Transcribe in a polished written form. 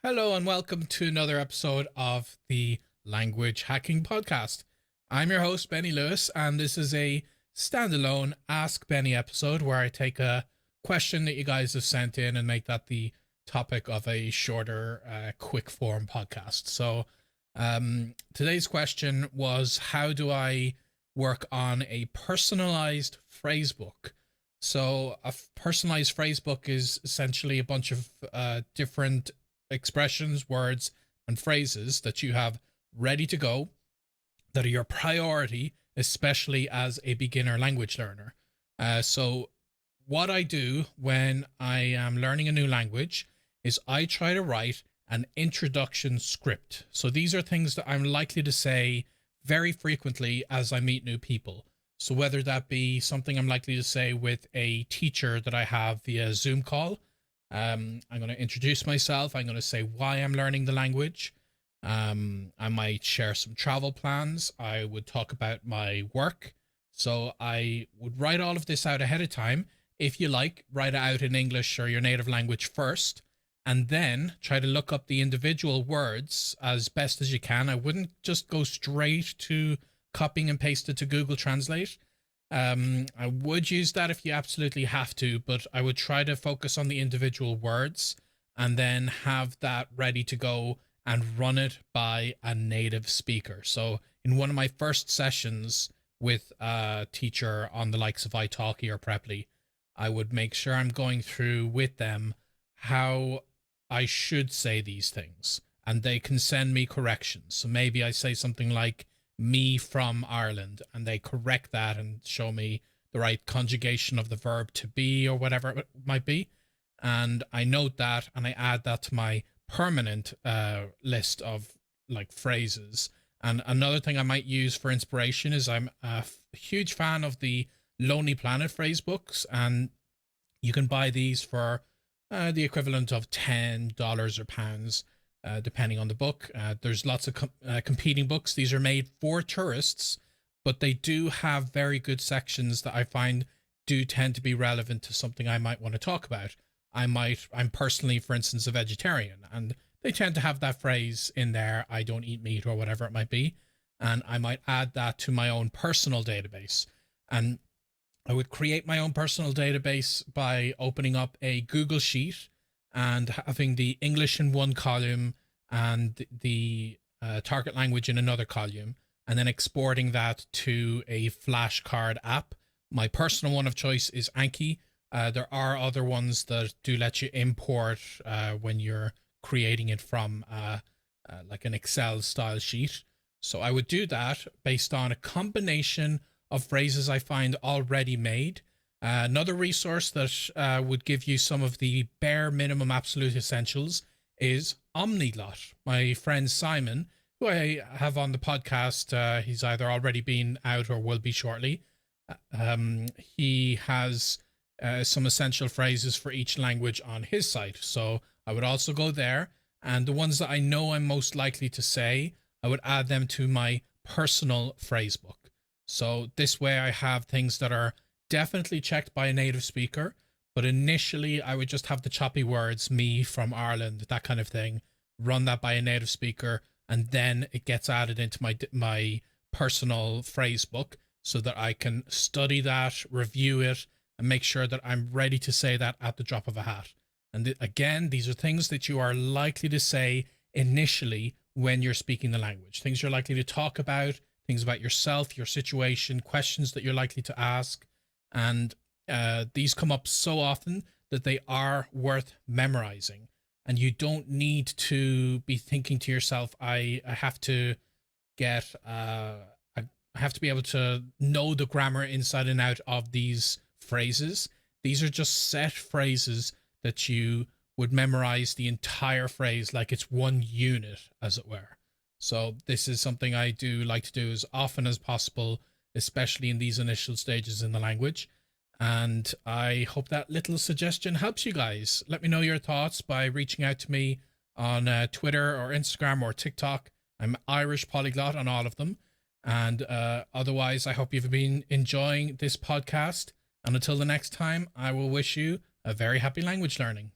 Hello and welcome to another episode of the Language Hacking Podcast. I'm your host, Benny Lewis, and this is a standalone Ask Benny episode where I take a question that you guys have sent in and make that the topic of a shorter, quick form podcast. So today's question was, how do I work on a personalized phrasebook? So a personalized phrasebook is essentially a bunch of different expressions, words, and phrases that you have ready to go that are your priority, especially as a beginner language learner. So what I do when I am learning a new language is I try to write an introduction script. So these are things that I'm likely to say very frequently as I meet new people. So whether that be something I'm likely to say with a teacher that I have via Zoom call, I'm going to introduce myself. I'm going to say why I'm learning the language. I might share some travel plans. I would talk about my work. So I would write all of this out ahead of time. If you like, write it out in English or your native language first, and then try to look up the individual words as best as you can. I wouldn't just go straight to copying and paste it to Google Translate. I would use that if you absolutely have to, but I would try to focus on the individual words and then have that ready to go and run it by a native speaker. So in one of my first sessions with a teacher on the likes of italki or Preply, I would make sure I'm going through with them how I should say these things, and they can send me corrections. So maybe I say something like me from Ireland, and they correct that and show me the right conjugation of the verb to be or whatever it might be. And I note that and I add that to my permanent list of like phrases. And another thing I might use for inspiration is I'm a huge fan of the Lonely Planet phrasebooks, and you can buy these for the equivalent of $10 or pounds, depending on the book. There's lots of competing books. These are made for tourists, but they do have very good sections that I find do tend to be relevant to something I might want to talk about. I'm personally, for instance, a vegetarian, and they tend to have that phrase in there, I don't eat meat or whatever it might be. And I might add that to my own personal database. And I would create my own personal database by opening up a Google Sheet and having the English in one column and the target language in another column, and then exporting that to a flashcard app. My personal one of choice is Anki. There are other ones that do let you import when you're creating it from like an Excel style sheet. So I would do that based on a combination of phrases I find already made. Another resource that would give you some of the bare minimum absolute essentials is Omniglot. My friend Simon, who I have on the podcast, he's either already been out or will be shortly. He has some essential phrases for each language on his site. So I would also go there, and the ones that I know I'm most likely to say, I would add them to my personal phrasebook. So this way I have things that are definitely checked by a native speaker, but initially I would just have the choppy words, me from Ireland, that kind of thing, run that by a native speaker, and then it gets added into my personal phrasebook so that I can study that, review it, and make sure that I'm ready to say that at the drop of a hat. And again, these are things that you are likely to say initially when you're speaking the language, things you're likely to talk about, things about yourself, your situation, questions that you're likely to ask. And these come up so often that they are worth memorizing. And you don't need to be thinking to yourself, I have to get, I have to be able to know the grammar inside and out of these phrases. These are just set phrases that you would memorize the entire phrase like it's one unit, as it were. So this is something I do like to do as often as possible, especially in these initial stages in the language. And I hope that little suggestion helps you guys. Let me know your thoughts by reaching out to me on Twitter or Instagram or TikTok. I'm Irish Polyglot on all of them. And otherwise, I hope you've been enjoying this podcast. And until the next time, I will wish you a very happy language learning.